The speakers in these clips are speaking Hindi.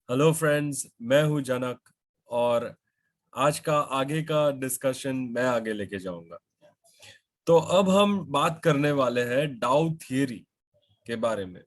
हेलो फ्रेंड्स, मैं हूं जनक। और आज का आगे का डिस्कशन मैं आगे लेके जाऊंगा। तो अब हम बात करने वाले हैं डाउ थियरी के बारे में।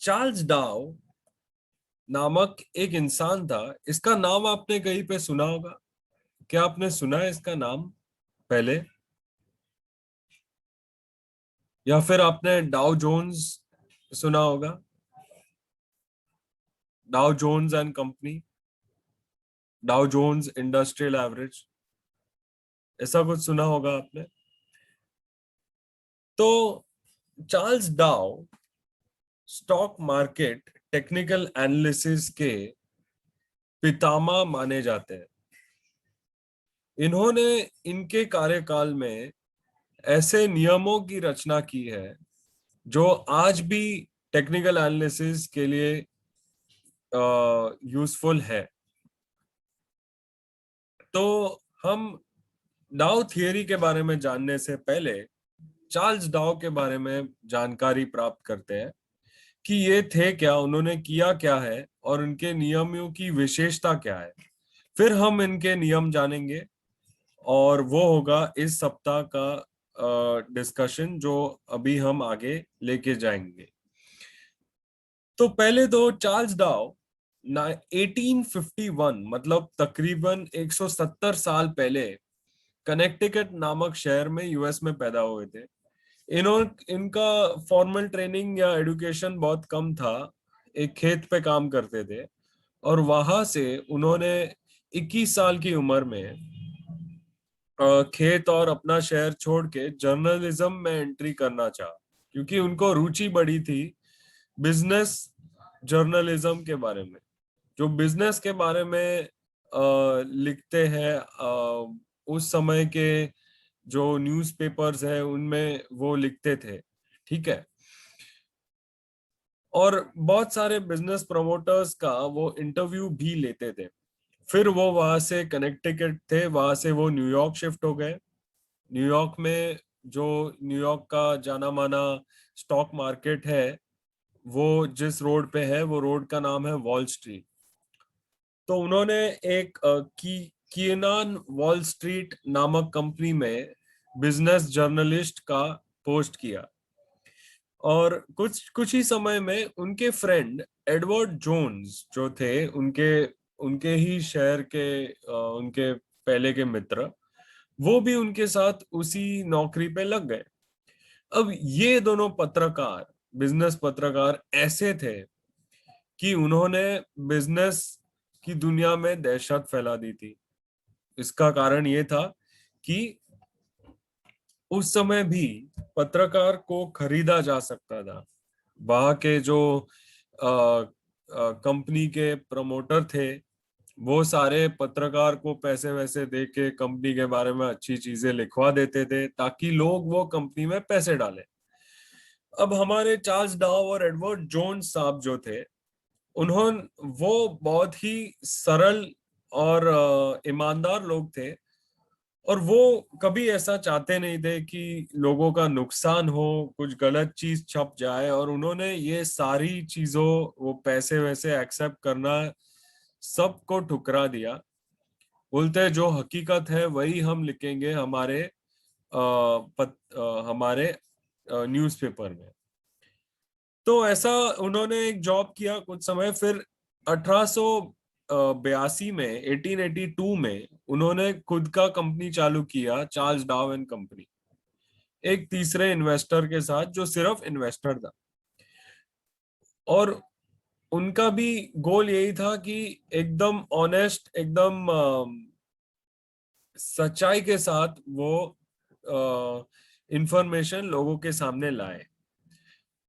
चार्ल्स डाउ नामक एक इंसान था। इसका नाम आपने कहीं पे सुना होगा। क्या आपने सुना है इसका नाम पहले, या फिर आपने डाउ जोन्स सुना होगा? Dow Jones and company, Dow Jones industrial average, ऐसा कुछ सुना होगा आपने। तो चार्ल्स डाउ स्टॉक मार्केट टेक्निकल एनालिसिस के पितामह माने जाते हैं। इन्होंने इनके कार्यकाल में ऐसे नियमों की रचना की है जो आज भी टेक्निकल एनालिसिस के लिए यूजफुल है। तो हम डाउ थियरी के बारे में जानने से पहले चार्ल्स डाउ के बारे में जानकारी प्राप्त करते हैं कि ये थे क्या, उन्होंने किया क्या है और उनके नियमों की विशेषता क्या है। फिर हम इनके नियम जानेंगे और वो होगा इस सप्ताह का डिस्कशन जो अभी हम आगे लेके जाएंगे। तो पहले तो चार्ल्स डाउ 1851, मतलब तकरीबन 170 साल पहले कनेक्टिकट नामक शहर में यूएस में पैदा हुए थे। इनका फॉर्मल ट्रेनिंग या एजुकेशन बहुत कम था। एक खेत पे काम करते थे और वहां से उन्होंने 21 साल की उम्र में खेत और अपना शहर छोड़ के जर्नलिज्म में एंट्री करना चाहा, क्योंकि उनको रुचि बड़ी थी बिजनेस जर्नलिज्म के बारे में। जो बिजनेस के बारे में लिखते हैं, उस समय के जो न्यूज़पेपर्स है उनमें वो लिखते थे। ठीक है। और बहुत सारे बिजनेस प्रमोटर्स का वो इंटरव्यू भी लेते थे। फिर वो वहां से कनेक्टिकट थे, वहां से वो न्यूयॉर्क शिफ्ट हो गए। न्यूयॉर्क में जो न्यूयॉर्क का जाना माना स्टॉक मार्केट है, वो जिस रोड पे है वो रोड का नाम है वॉल स्ट्रीट। तो उन्होंने एक कीनान वॉल स्ट्रीट नामक कंपनी में बिजनेस जर्नलिस्ट का पोस्ट किया। और कुछ कुछ ही समय में उनके फ्रेंड एडवर्ड जोन्स जो थे, उनके उनके ही शहर के उनके पहले के मित्र, वो भी उनके साथ उसी नौकरी पे लग गए। अब ये दोनों पत्रकार, बिजनेस पत्रकार ऐसे थे कि उन्होंने बिजनेस की दुनिया में दहशत फैला दी थी। इसका कारण ये था कि उस समय भी पत्रकार को खरीदा जा सकता था। वहां के जो कंपनी के प्रमोटर थे, वो सारे पत्रकार को पैसे वैसे दे के कंपनी के बारे में अच्छी चीजें लिखवा देते थे ताकि लोग वो कंपनी में पैसे डालें। अब हमारे चार्ल्स डाउ और एडवर्ड जोन्स साहब जो थे, उन्होंने वो बहुत ही सरल और ईमानदार लोग थे। और वो कभी ऐसा चाहते नहीं थे कि लोगों का नुकसान हो, कुछ गलत चीज छप जाए। और उन्होंने ये सारी चीजों, वो पैसे वैसे एक्सेप्ट करना, सबको ठुकरा दिया। बोलते जो हकीकत है वही हम लिखेंगे हमारे हमारे न्यूज़पेपर में। तो ऐसा उन्होंने एक जॉब किया कुछ समय। फिर 1882 में, 1882 में उन्होंने खुद का कंपनी चालू किया, चार्ल्स डाउ एंड कंपनी, एक तीसरे इन्वेस्टर के साथ जो सिर्फ इन्वेस्टर था। और उनका भी गोल यही था कि एकदम ऑनेस्ट, एकदम सच्चाई के साथ वो इंफॉर्मेशन लोगों के सामने लाए।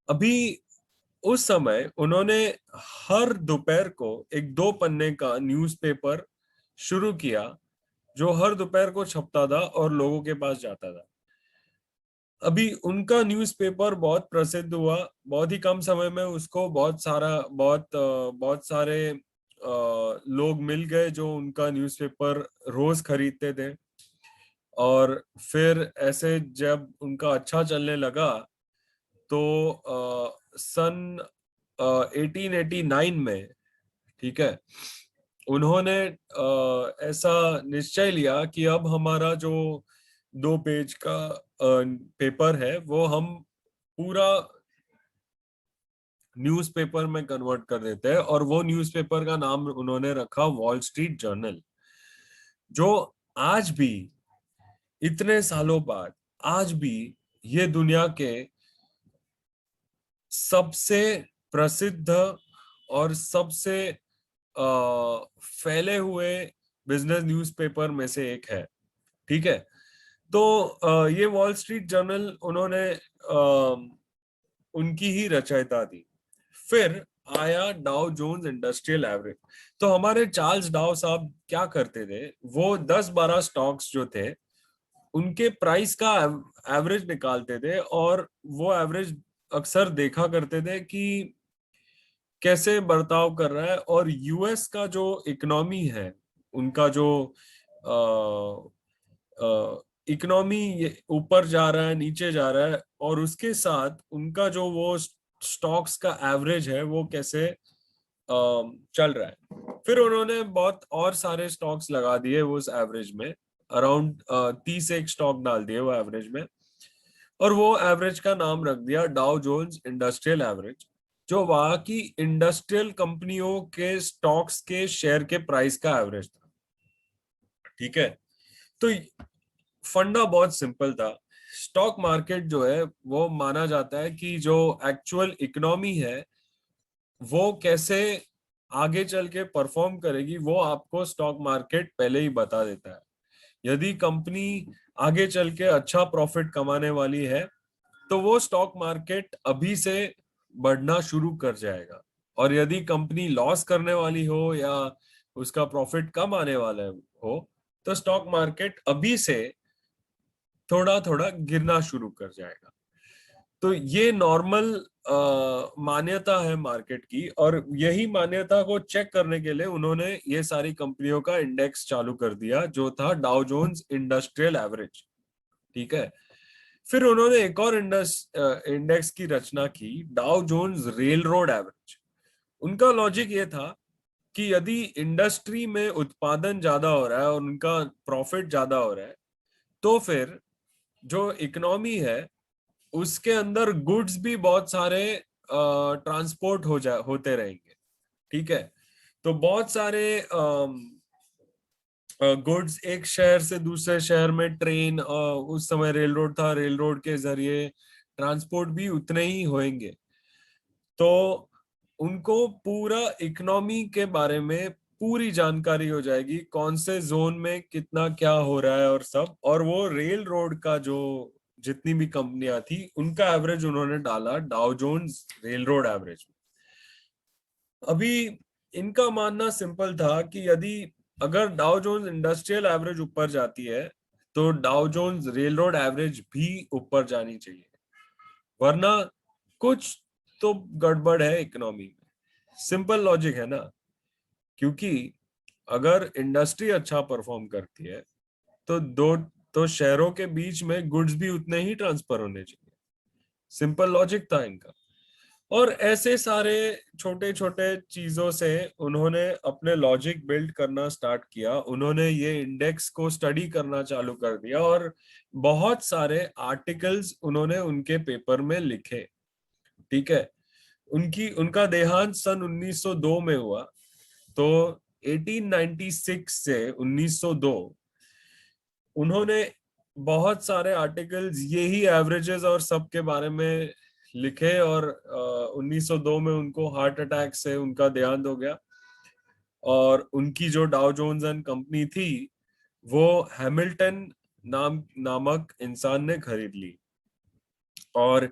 अभी उस समय उन्होंने हर दोपहर को एक 2 पन्ने का न्यूज़पेपर शुरू किया, जो हर दोपहर को छपता था और लोगों के पास जाता था। अभी उनका न्यूज़पेपर बहुत प्रसिद्ध हुआ। बहुत ही कम समय में उसको बहुत सारे लोग मिल गए जो उनका न्यूज़पेपर रोज खरीदते थे। और फिर ऐसे जब उनका अच्छा चलने लगा तो सन 1889 में ठीक है। उन्होंने ऐसा निश्चय लिया कि अब हमारा जो 2 पेज का पेपर है वो हम पूरा न्यूज़पेपर में कन्वर्ट कर देते हैं, और वो न्यूज़पेपर का नाम उन्होंने रखा वॉल स्ट्रीट जर्नल, जो आज भी इतने सालों बाद आज भी ये दुनिया के सबसे प्रसिद्ध और सबसे फैले हुए बिजनेस न्यूज़पेपर में से एक है। ठीक है। तो ये वॉल स्ट्रीट जर्नल उन्होंने उनकी ही रचयिता थी। फिर आया डाउ जोन्स इंडस्ट्रियल एवरेज। तो हमारे चार्ल्स डाउ साहब क्या करते थे, वो 10-12 स्टॉक्स जो थे उनके प्राइस का एवरेज निकालते थे, और वो एवरेज अक्सर देखा करते थे कि कैसे बर्ताव कर रहा है। और यूएस का जो इकोनॉमी है, उनका जो इकोनॉमी ऊपर जा रहा है नीचे जा रहा है, और उसके साथ उनका जो वो स्टॉक्स का एवरेज है वो कैसे चल रहा है। फिर उन्होंने बहुत और सारे स्टॉक्स लगा दिए वो उस एवरेज में, अराउंड 30 एक स्टॉक डाल दिए वो एवरेज में, और वो एवरेज का नाम रख दिया डाउ जोन्स इंडस्ट्रियल एवरेज, जो वहां की इंडस्ट्रियल कंपनियों के स्टॉक्स के शेयर के प्राइस का एवरेज था। ठीक है। तो फंडा बहुत सिंपल था। स्टॉक मार्केट जो है वो माना जाता है कि जो एक्चुअल इकोनॉमी है वो कैसे आगे चल के परफॉर्म करेगी वो आपको स्टॉक मार्केट पहले ही बता देता है। यदि कंपनी आगे चल के अच्छा प्रॉफिट कमाने वाली है तो वो स्टॉक मार्केट अभी से बढ़ना शुरू कर जाएगा, और यदि कंपनी लॉस करने वाली हो या उसका प्रॉफिट कम आने वाला हो तो स्टॉक मार्केट अभी से थोड़ा थोड़ा गिरना शुरू कर जाएगा। तो ये नॉर्मल मान्यता है मार्केट की, और यही मान्यता को चेक करने के लिए उन्होंने ये सारी कंपनियों का इंडेक्स चालू कर दिया जो था डाउ जोन्स इंडस्ट्रियल एवरेज। ठीक है। फिर उन्होंने एक और इंडेक्स की रचना की, Dow Jones railroad average. उनका लॉजिक ये था कि यदि इंडस्ट्री में उत्पादन ज्यादा हो रहा है और उनका प्रॉफिट ज्यादा हो रहा है तो फिर जो इकोनॉमी है उसके अंदर गुड्स भी बहुत सारे ट्रांसपोर्ट होते रहेंगे। ठीक है। तो बहुत सारे गुड्स एक शहर से दूसरे शहर में ट्रेन, उस समय रेल रोड था, रेल रोड के जरिए ट्रांसपोर्ट भी उतने ही होंगे। तो उनको पूरा इकोनॉमी के बारे में पूरी जानकारी हो जाएगी, कौन से जोन में कितना क्या हो रहा है और सब। और वो रेल रोड का जो जितनी भी कंपनियां थी उनका एवरेज उन्होंने डाला डाउ जोन्स रेल रोड एवरेज। अभी इनका मानना सिंपल था कि यदि अगर डाउ जोन्स इंडस्ट्रियल एवरेज ऊपर जाती है तो डाउ जोन्स रेल रोड एवरेज भी ऊपर जानी चाहिए, वरना कुछ तो गड़बड़ है इकोनॉमी में। सिंपल लॉजिक है ना। क्योंकि अगर इंडस्ट्री अच्छा परफॉर्म करती है तो शहरों के बीच में गुड्स भी उतने ही ट्रांसफर होने चाहिए। सिंपल लॉजिक था इनका। और ऐसे सारे छोटे छोटे चीजों से उन्होंने अपने लॉजिक बिल्ड करना स्टार्ट किया। उन्होंने ये इंडेक्स को स्टडी करना चालू कर दिया, और बहुत सारे आर्टिकल्स उन्होंने उनके पेपर में लिखे। ठीक है। उनका देहांत सन 1902 में हुआ। तो 1896 से 1902 उन्होंने बहुत सारे आर्टिकल्स यही एवरेजेस और सब के बारे में लिखे, और 1902 में उनको हार्ट अटैक से उनका देहांत हो गया। और उनकी जो डाउ जोन्स एंड कंपनी थी वो हैमिल्टन नामक इंसान ने खरीद ली। और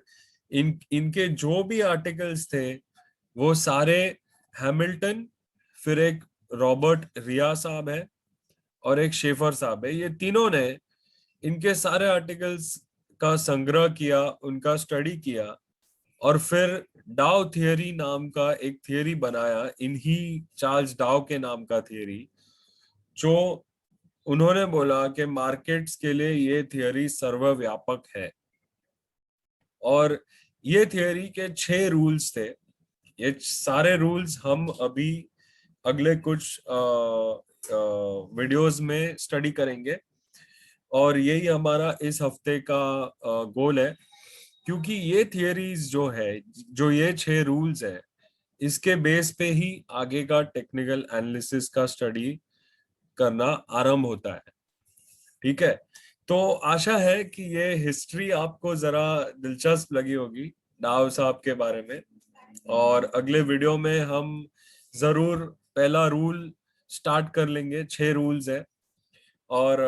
इनके जो भी आर्टिकल्स थे वो सारे हैमिल्टन, फिर एक रॉबर्ट रिया साहब है और एक शेफर साहब है, ये तीनों ने इनके सारे आर्टिकल्स का संग्रह किया, उनका स्टडी किया, और फिर डाउ थियरी नाम का एक थियरी बनाया, इन्हीं चार्ल्स डाउ के नाम का थियरी, जो उन्होंने बोला कि मार्केट्स के लिए ये थियरी सर्वव्यापक है। और ये थियरी के 6 रूल्स थे। ये सारे रूल्स हम अभी अगले कुछ वीडियोस में स्टडी करेंगे, और यही हमारा इस हफ्ते का गोल है। क्योंकि ये थियरीज जो है, जो ये 6 रूल्स है, इसके बेस पे ही आगे का टेक्निकल एनालिसिस का स्टडी करना आरंभ होता है। ठीक है, तो आशा है कि ये हिस्ट्री आपको जरा दिलचस्प लगी होगी डाव साहब के बारे में। और अगले वीडियो में हम जरूर पहला रूल स्टार्ट कर लेंगे। 6 रूल्स है, और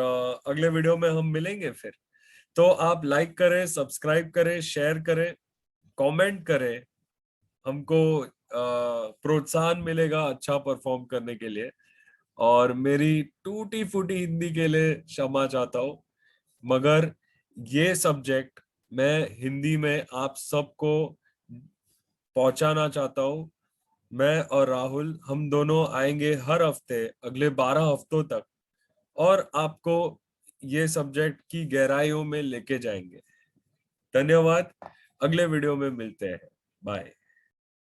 अगले वीडियो में हम मिलेंगे फिर। तो आप लाइक करें, सब्सक्राइब करें, शेयर करें, कमेंट करें। हमको प्रोत्साहन मिलेगा अच्छा परफॉर्म करने के लिए। और मेरी टूटी फूटी हिंदी के लिए क्षमा चाहता हूँ, मगर ये सब्जेक्ट मैं हिंदी में आप सबको पहुंचाना चाहता हूँ। मैं और राहुल, हम दोनों आएंगे हर हफ्ते अगले 12 हफ्तों तक, और आपको ये सब्जेक्ट की गहराइयों में लेके जाएंगे। धन्यवाद। अगले वीडियो में मिलते हैं। बाय।